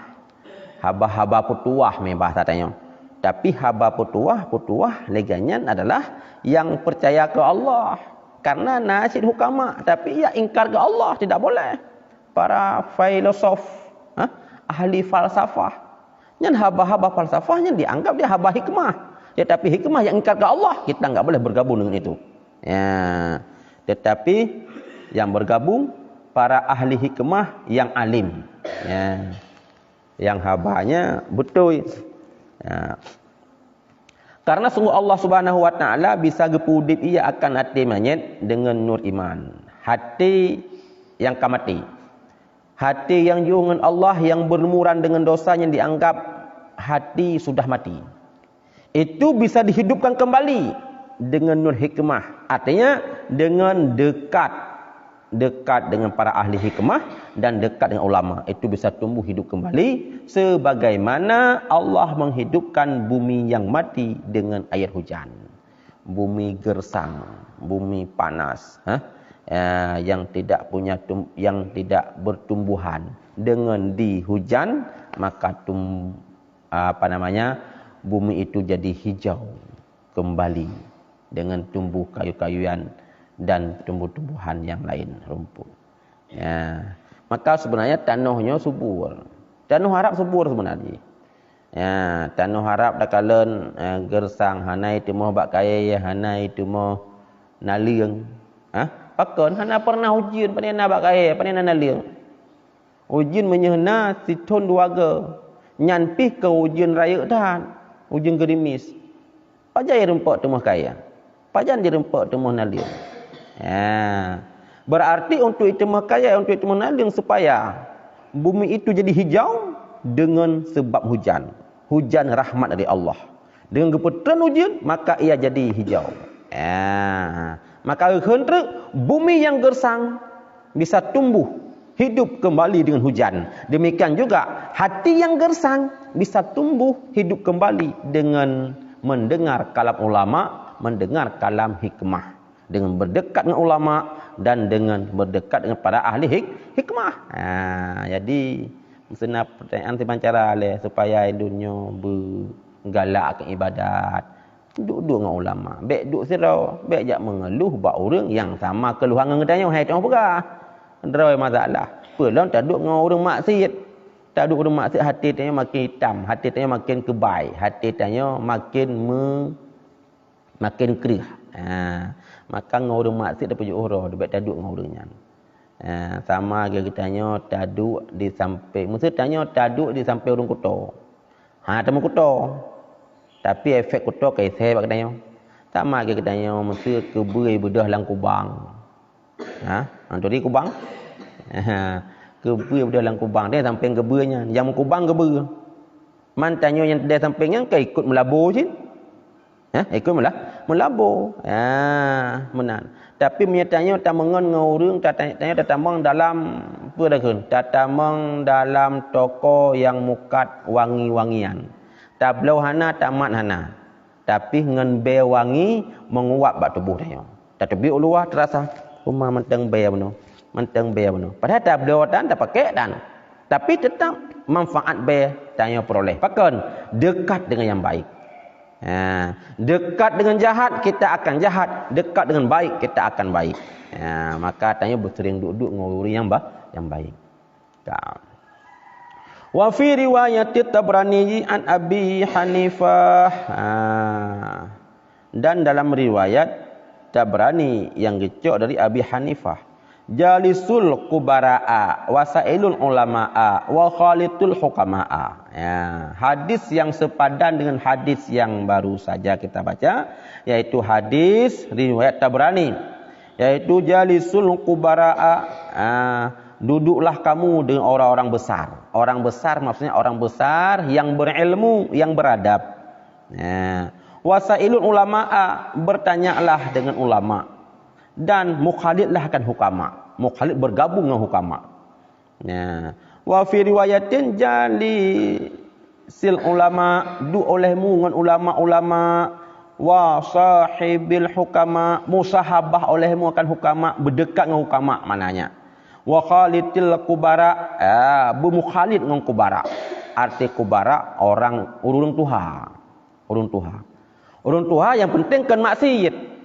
haba-haba putuah bahasa tanya. Tapi haba putuah legannya adalah yang percaya ke Allah karena nasid hukama, tapi ia ingkar ke Allah, tidak boleh. Para filosof, ahli falsafah, yang haba-haba falsafahnya dianggap dia haba hikmah. Tetapi hikmah yang ingkar ke Allah, kita enggak boleh bergabung dengan itu. Ya. Tetapi yang bergabung para ahli hikmah yang alim. Ya. Yang habanya betul. Ya. Karena sungguh Allah Subhanahu wa taala bisa gepudip ia akan hati manyet dengan nur iman. Hati yang kamati. Hati yang jauh dengan Allah, yang berlumuran dengan dosa, yang dianggap hati sudah mati. Itu bisa dihidupkan kembali dengan nur hikmah. Artinya dengan dekat dengan para ahli hikmah dan dekat dengan ulama. Itu bisa tumbuh hidup kembali sebagaimana Allah menghidupkan bumi yang mati dengan air hujan. Bumi gersang, bumi panas, yang tidak bertumbuhan, dengan dihujan maka bumi itu jadi hijau kembali dengan tumbuh kayu-kayuan dan tumbuh-tumbuhan yang lain, rumput. Ya. Maka sebenarnya tanahnya subur. Tanah Arab subur sebenarnya. Ya, tanah Arab dak kalen gersang, hanai tu mau bak kaya, hanai tu mau nalieng. Pakon hana pernah ujian panena bak kaya, panena nalieng. Ujian menyehna siton duaga. Nyanpih ke ujian raya dah. Ujian gerimis. Pajai rempok tu mau kaya. Pajan dirempok tu mau nalieng. Ya. Berarti untuk itu kaya, untuk itu menaling supaya bumi itu jadi hijau dengan sebab hujan. Hujan rahmat dari Allah. Dengan keputusan hujan, maka ia jadi hijau. Ya. Maka hendak bumi yang gersang bisa tumbuh hidup kembali dengan hujan. Demikian juga hati yang gersang bisa tumbuh hidup kembali dengan mendengar kalam ulama, mendengar kalam hikmah. Dengan berdekat dengan ulama dan dengan berdekat dengan para ahli hikmah. Jadi sebenarnya pertanyaan sepancara supaya dunia bergalak ke ibadat. Duduk dengan ulama. Baik duduk sirau, baik jak mengeluh bak orang yang sama keluhan dengan tanya hai tengah pegah. Droi masalah. Pelon tak duduk dengan orang maksiat. Tak duduk orang maksiat, hati tanya makin hitam, hati tanya makin kebai, hati tanya makin kerih. Maka dengan orang maksiat dapat juhurah, dapat tak duduk dengan orangnya. Sama dia tanya tak duduk di samping. Mesti tanya tak duduk di samping orang kuto. Teman kuto. Tapi efek kuto kayak saya bak tanya. Sama ke katanya mesti kebui bedah lang kubang. Tu di kubang. Kebui bedah lang kubang dia samping kebunya. Yang kubang kebu. Mantanyo yang dia sampingnya ke ikut melabur je. Ikut melabur. Menan. Tapi menyatanya tamangan ngurung tanya tatamang dalam apa dah kun? Tatamang dalam toko yang mukat wangi-wangian. Tablau hana tamat hana. Tapi ngan be wangi menguap bak tubuh dia. Tetapi luar terasa rumah menteng be beno. Menteng be beno. Padahal tablau dan tak pakai dan. Tapi tetap manfaat be tanya peroleh. Pakon dekat dengan yang baik. Dekat dengan jahat kita akan jahat, dekat dengan baik kita akan baik. Maka tanya bersering duduk nguri yang baik. Wa fi riwayat Tabrani an Abi Hanifah. Dan dalam riwayat Tabrani yang gecok dari Abi Hanifah, jalisul kubara'a wasailul ulama'a wa khalitul hukama'a. Hadis yang sepadan dengan hadis yang baru saja kita baca, yaitu hadis riwayat Tabrani, yaitu jalisul kubara'a, duduklah kamu dengan orang-orang besar. Orang besar maksudnya orang besar yang berilmu, yang beradab. Wasailul ulama'a, bertanyalah dengan ulama. Dan mukhalidlah kan hukama. Mukhalid bergabung dengan hukama. Wa fi riwayatin jali sil ulama, du olehmu dengan ulama-ulama. Wa sahibil hukama, musahabah olehmu akan hukama, berdekat dengan hukama maknanya. Wa khalidil kubara, bermukhalid dengan kubara. Arti kubara orang urung tuha. Urung tuha yang penting kan maksiat.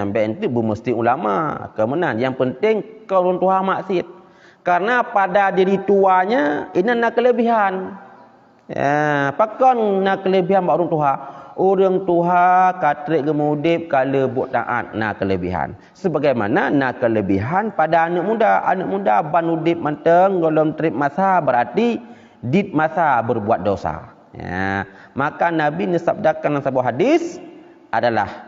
Bentuk mesti ulama kemenan. Yang penting kau orang tua maksiat. Karena pada diri tuanya ini nak kelebihan. Pakon nak kelebihan bak orang tua. Orang tua katrik gemudip kala buat taat nak kelebihan. Sebagaimana nak kelebihan pada anak muda. Anak muda ban udip menteng golom trip masa berarti dit masa berbuat dosa. Maka Nabi nisabdakan dalam sebuah hadis adalah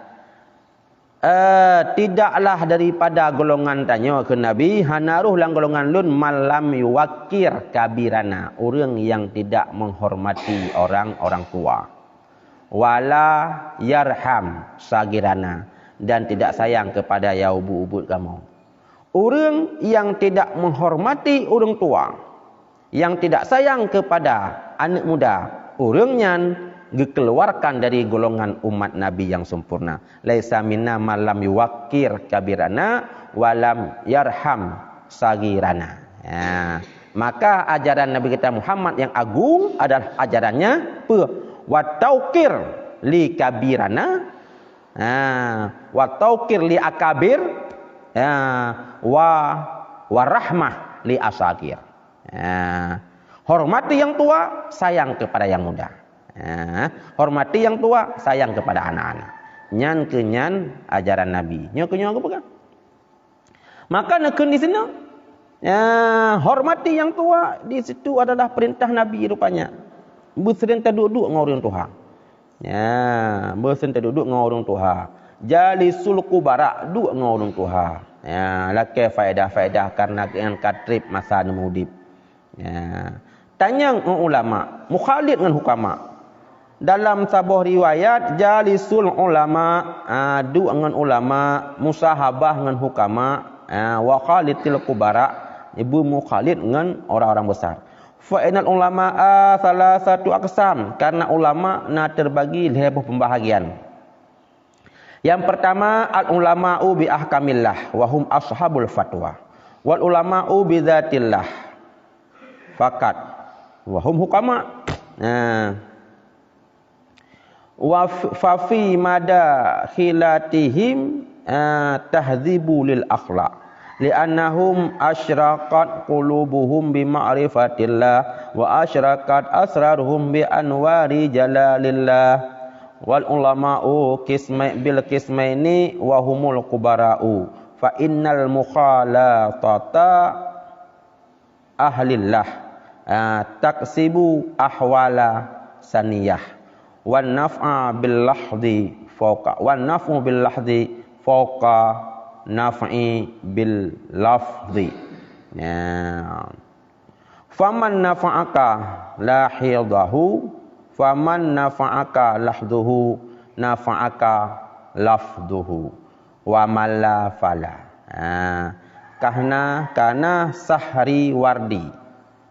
tidaklah daripada golongan tanya ke Nabi hanaruh lang golongan lun malam yuwakir kabirana, orang yang tidak menghormati orang tua, wala yarham sagirana, dan tidak sayang kepada ya ubu-ubu kamu. Orang yang tidak menghormati orang tua, yang tidak sayang kepada anak muda, orangnya dikeluarkan dari golongan umat Nabi yang sempurna. Laisa minna malam yuwakir kabirana walam yarham sagirana. Maka ajaran Nabi kita Muhammad yang agung adalah ajarannya wa taukir li kabirana, wa taukir li akabir, wa rahmah li asagir. Hormati yang tua, sayang kepada yang muda. Hormati yang tua, sayang kepada anak-anak. Nyan kenyan ajaran Nabi. Nyan kenyan apa kan? Maka neken di sini, hormati yang tua di situ adalah perintah Nabi rupanya. Bersering duduk dengan orang tua. Bersering duduk dengan orang tua. Jalisul kubara, duduk dengan orang tua. Lakai faedah-faedah karena dengan katrib masa nemudib. Tanya ulama, mukhalid dengan hukama. Dalam sebuah riwayat jalisul ulama, du dengan ulama, musahabah dengan hukama, wa khalidil kubara, ibu mukhalid dengan orang-orang besar. Fa inal ulama salah satu aqsam, karena ulama terbagi lebuh pembahagian. Yang pertama al ulama'u bi ahkamillah wa hum ashabul fatwa. Wal ulama'u bi dzatillah fakat wa hum hukama. Wa fa fi mada khilatihim tahdzibu lil akhlaq li'annahum asyraqat qulubuhum bi ma'rifatillah wa asyraqat asraruhum bi anwari jalalillah wal ulama'u bil qismaini wa humul kubara'u fa innal mukhalatata ahlillah taksibu ahwala saniyah wan naf'a bil lahdi fauqa wan naf'u bil lafzi fauqa naf'i bil lafzi. Ya. Faman nafa'aka lahidahu faman nafa'aka lahduhu nafa'aka lafduhu wa man la fala. Kana sahri wardi.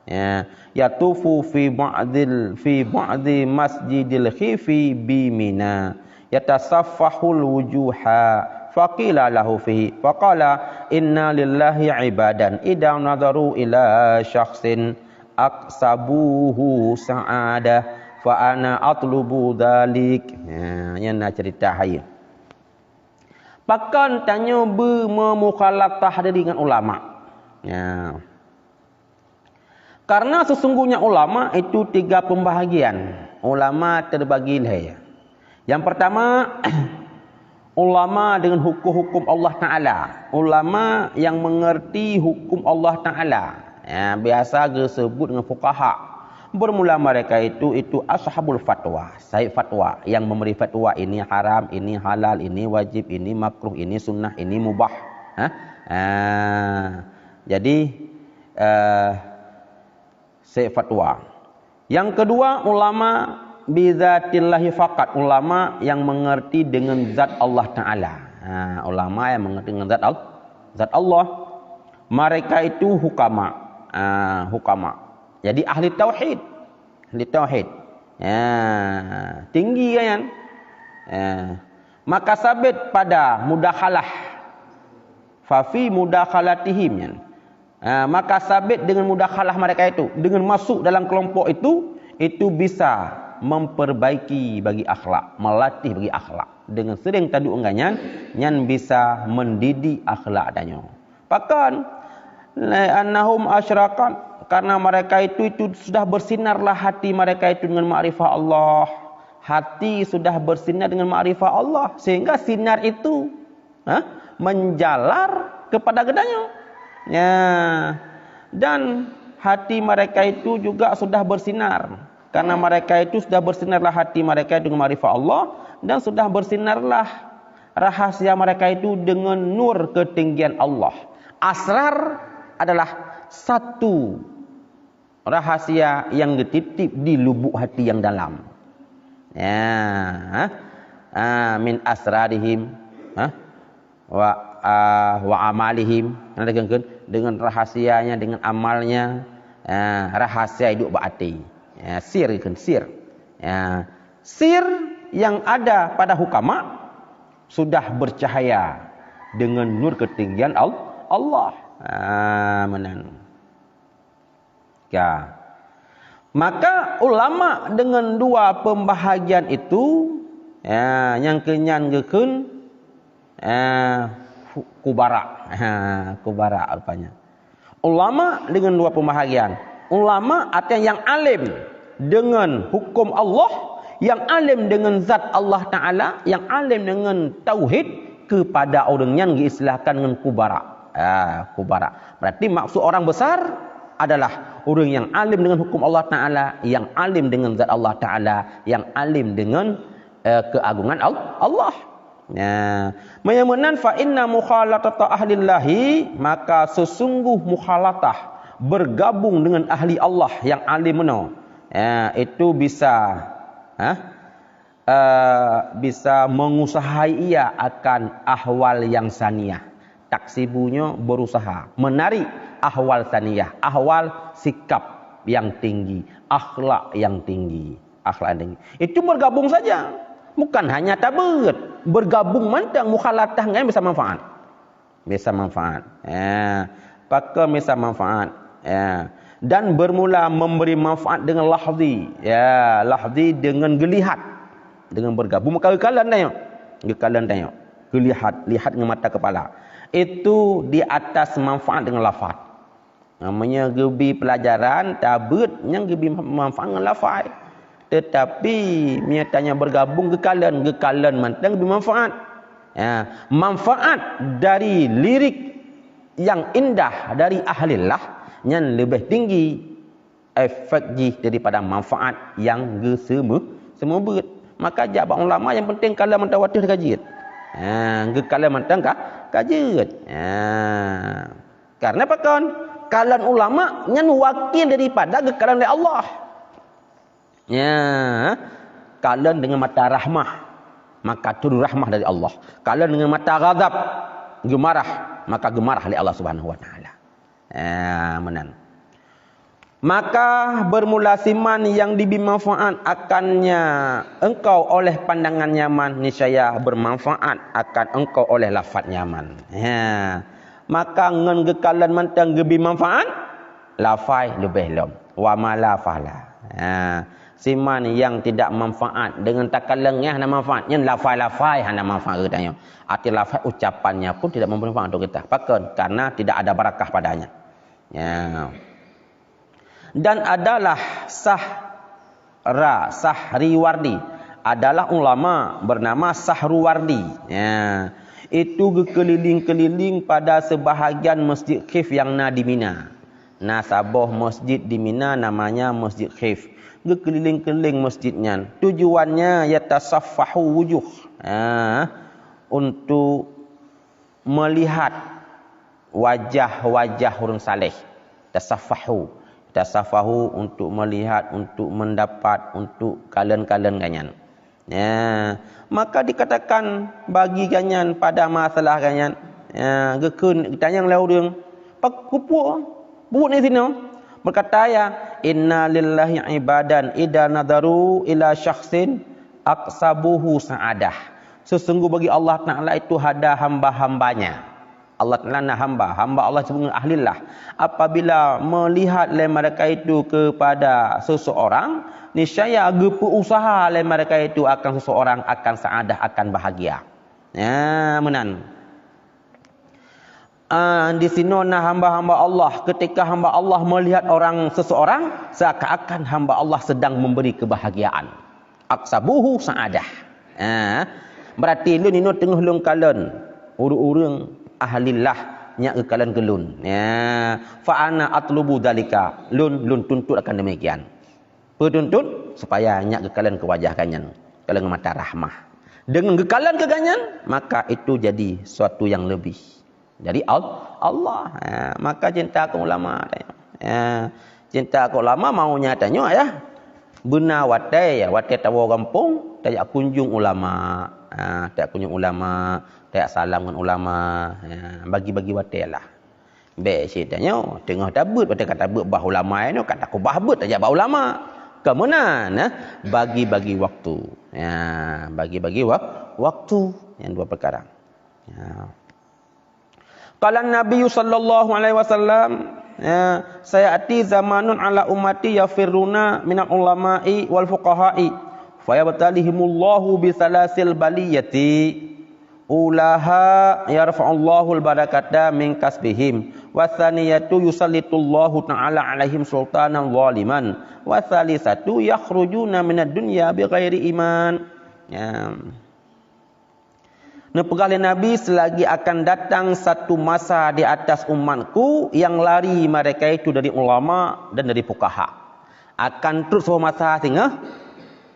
Ya, yatufu fi ba'di masjidil khifi bi Mina yatasaffahul wujuha faqila lahu fihi faqala inna lillahi ibadan idza nadaru ila syakhsin aksabuhu sa'adah fa ana atlubu dzalik. Yang nak cerita hai. Pakan tanya bermukhalatah dengan ulama. Ya. Karena sesungguhnya ulama itu 3 pembahagian. Ulama terbagi lah. Yang pertama ulama dengan hukum-hukum Allah Ta'ala. Ulama yang mengerti hukum Allah Ta'ala. Ya, biasa disebut dengan fuqaha. Bermula mereka itu ashabul fatwa, sahib fatwa yang memberi fatwa ini haram, ini halal, ini wajib, ini makruh, ini sunnah, ini mubah. Jadi sahib fatwa. Yang kedua ulama bizatillahi faqat, ulama yang mengerti dengan zat Allah Taala. Ulama yang mengerti dengan zat Allah. Mereka itu hukama. Jadi ahli tauhid. Ahli tauhid. Ya, tinggi kan? Maka sabit pada mudakhalah. Fa fi mudakhalatihim kan. Maka sabit dengan mudakhalah mereka itu, dengan masuk dalam kelompok itu bisa memperbaiki bagi akhlak, melatih bagi akhlak. Dengan sering tadu enggannya, nyan bisa mendidik akhlak danyo. Bahkan annahum asyrakat, karena mereka itu sudah bersinarlah hati mereka itu dengan ma'rifah Allah. Hati sudah bersinar dengan ma'rifah Allah. Sehingga sinar itu menjalar kepada gedanya. Ya. Dan hati mereka itu juga sudah bersinar. Karena mereka itu sudah bersinarlah hati mereka dengan ma'rifah Allah. Dan sudah bersinarlah rahasia mereka itu dengan nur ketinggian Allah. Asrar adalah satu rahasia yang dititip di lubuk hati yang dalam. Ya, min asrarihim, wa amalihim, dengan rahasianya, dengan amalnya, rahasia hidup berarti. Ya, sir kan sir. Ya, sir yang ada pada hukama sudah bercahaya dengan nur ketinggian Allah. Menan. Ya. Maka ulama dengan 2 pembahagian itu yang kenyan gekun kubara. Kubara rupanya. Ulama dengan 2 pembahagian. Ulama artinya yang alim dengan hukum Allah, yang alim dengan zat Allah Ta'ala, yang alim dengan tauhid, kepada orang yang diistilahkan dengan kubara. Kubara. Berarti maksud orang besar adalah orang yang alim dengan hukum Allah Ta'ala, yang alim dengan zat Allah Ta'ala, yang alim dengan keagungan Allah. Menyamanan fa inna mukhalatata ahlillahi, maka sesungguh mukhalatah bergabung dengan ahli Allah yang alim meno. Itu bisa mengusahai ia akan ahwal yang saniyah. Taksibunya berusaha menarik ahwal saniyah, ahwal sikap yang tinggi, akhlak yang tinggi, Itu bergabung saja, bukan hanya tabut. Bergabung mantang mukhalatah kan bisa manfaat. Pakai bisa manfaat. Dan bermula memberi manfaat dengan lahzi. Lahzi dengan gelihat, dengan bergabung. Maka kalian tengok. Lihat dengan mata kepala. Itu di atas manfaat dengan lafaz. Namanya gebi pelajaran tabut yang gebi manfaat dengan lafaz. Tetapi nyatanya bergabung gekalan mantang gebi manfaat. Manfaat dari lirik yang indah dari ahlillah yang lebih tinggi efek daripada manfaat yang semua Maka jawab ulama yang penting kalam mutawatir kajit. Kalam mentang kajit. Karena apa kan? Kalam ulama nyan wakil daripada kalam oleh Allah. Kalam dengan mata rahmah, maka turun rahmah dari Allah. Kalam dengan mata ghadab, gemarah, maka gemarah oleh Allah Subhanahu wa taala. Menan. Maka bermula siman yang dibimanfaat akannya engkau oleh pandangan nyaman, niscaya bermanfaat akan engkau oleh lafaz nyaman. Maka ngan gekalan mantang gebi manfaat lafai lebih lom wa mala fala. Siman yang tidak manfaat dengan takalengnya hana manfaatnya lafai hana manfaat katanya. Arti lafai ucapannya pun tidak memberi manfaat untuk kita. Pakan karena tidak ada barakah padanya. Dan adalah Sahriwardi adalah ulama bernama Sahruwardi. Itu keliling-keliling pada sebahagian masjid Khif yang di Mina. Nasabah masjid di Mina namanya Masjid Khif. Keliling-keliling masjidnya. Tujuannya yatasaffahu wujuh. Untuk melihat wajah-wajah orang saleh. Tasafahu untuk melihat, untuk mendapat, untuk kalian ganyan. Maka dikatakan bagi ganyan pada masalah ganyan. Gekun tanya lau dia. Pak kupu buat ni sini. Berkata inna lillahi ibadan idza nadaru ila syakhsin aqsabuhu sa'adah. Sesungguh bagi Allah Taala itu ada hamba-hambanya. Allah Ta'ala hamba Allah sebagai ahlillah. Apabila melihat mereka itu kepada seseorang, niscaya usaha mereka itu akan seseorang akan saadah, akan bahagia. Menan. Di sini hamba-hamba Allah, ketika hamba Allah melihat seseorang, seakan-akan hamba Allah sedang memberi kebahagiaan. Aksabuhu saadah. Berarti lu nino tengah lung kalen urung-urung ahlillah nyak kekalan gelun. Fa ana atlubu dalika. Lun tuntut akan demikian. Petuntut supaya nyak kekalan ke wajah kanyan, kekalan mata rahmah. Dengan kekalan ke kanyan, maka itu jadi suatu yang lebih dari Allah. Maka cinta ke ulama tanya. Cinta ke ulama maunya tanya benar watai tawa kampung tak kunjung ulama. Tak kunjung ulama, tak salam dengan ulama, bagi-bagi watai lah. Baik ceritanya, tengah tabut, watai kata tabut bah ulama ni, kata aku bahbut aja bah ulama. Kemudian, bagi-bagi waktu. Bagi-bagi waktu, yang dua perkara. Qala Nabi sallallahu alaihi wasallam, sayati zamanun ala ummati yafirruna minal ulama'i wal fuqaha'i. Fayabtalihimullahu bisalasil baliyati ulaha yarfa'ullahu albarakata min kasbihim wa thaniyatu yusallitullahu ta'ala alaihim sultanan zaliman wa thalithatu yakhrujuna minad dunya bighairi iman. Nepegale Nabi selagi akan datang satu masa di atas umatku yang lari mereka itu dari ulama dan dari fuqaha. Akan terus masa sehingga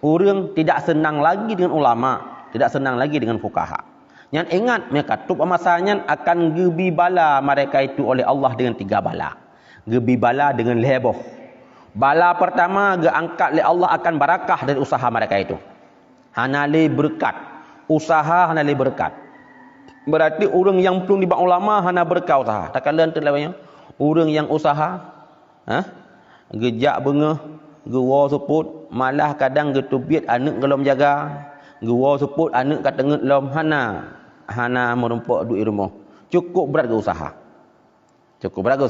orang tidak senang lagi dengan ulama, tidak senang lagi dengan fuqaha. Yang ingat mereka tu masanya akan gebi bala mereka itu oleh Allah dengan 3 bala. Gebi bala dengan leboh. Bala pertama geangkat oleh Allah akan barakah dari usaha mereka itu. Hanali berkat. Usaha hanali berkat. Berarti orang yang belum dibak ulama hana berkah usaha. Takkan lain terlewanya. Orang yang usaha, gejak bengah, gewa seput, malah kadang getubiat anak gelom jaga, gewa seput anak kata ngelom hana merumpak duit rumah. Cukup berat ke usaha. Cukup berat ke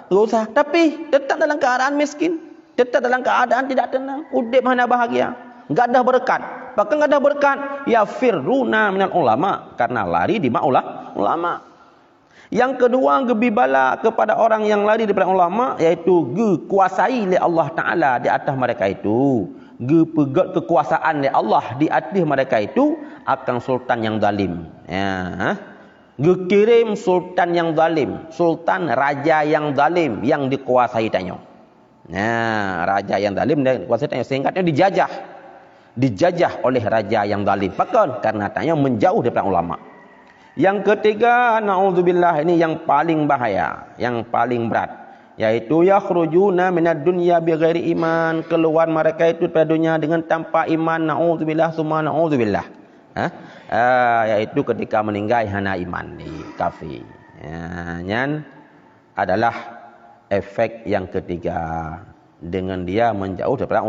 usaha. Tapi tetap dalam keadaan miskin, tetap dalam keadaan tidak tenang, udip hana bahagia, enggak ada berkat. Bahkan enggak ada berkat, ya firruna minal ulama, karena lari di ulama. Yang kedua, gebibala kepada orang yang lari daripada ulama, iaitu kuasai oleh Allah Ta'ala di atas mereka itu. Pegat kekuasaan oleh Allah di atas mereka itu akan sultan yang zalim. Kirim sultan yang zalim. Sultan, raja yang zalim yang dikuasai tanya. Raja yang zalim dan dikuasai tanya. Singkatnya dijajah. dijajah oleh raja yang zalim. Bahkan karena tanya menjauh daripada ulama. Yang ketiga, naudzubillah, ini yang paling bahaya, yang paling berat, yaitu yakhrujuna minad dunya bighairi iman, keluar mereka itu dari dunia dengan tanpa iman. Naudzubillah summa naudzubillah. Yaitu ketika meninggal hana iman, di kafir. Yang adalah efek yang ketiga, dengan dia menjauh daripada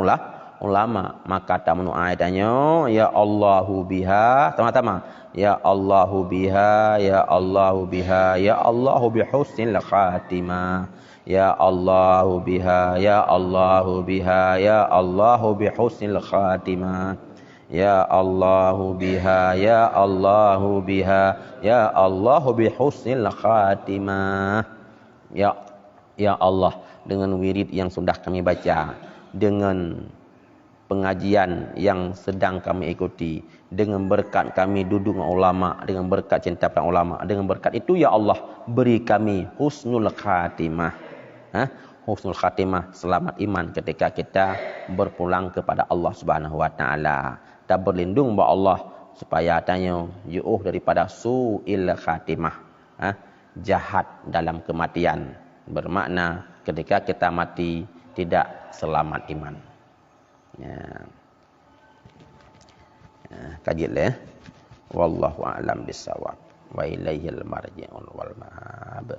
ulama. Maka tamnu ayatnya, ya Allahu biha, sama-sama, ya Allahu biha, ya Allahu biha, ya Allahu bihusnil khatimah, ya Allahu biha, ya Allahu biha, ya Allahu bihusnil khatimah, ya Allahu biha, ya Allahu biha, ya Allahu bihusnil khatimah. Ya Allah, dengan wirid yang sudah kami baca, dengan pengajian yang sedang kami ikuti, dengan berkat kami duduk dengan ulama, dengan berkat cinta pada ulama, dengan berkat itu ya Allah, beri kami husnul khatimah. Husnul khatimah, selamat iman ketika kita berpulang kepada Allah Subhanahu wa taala. Kita berlindung kepada Allah supaya tanya jauh daripada su'il khatimah, jahat dalam kematian. Bermakna ketika kita mati tidak selamat iman. Kajilah. Wallahu a'lam bissawab. Wa ilaihil marji'un wal ma'ab.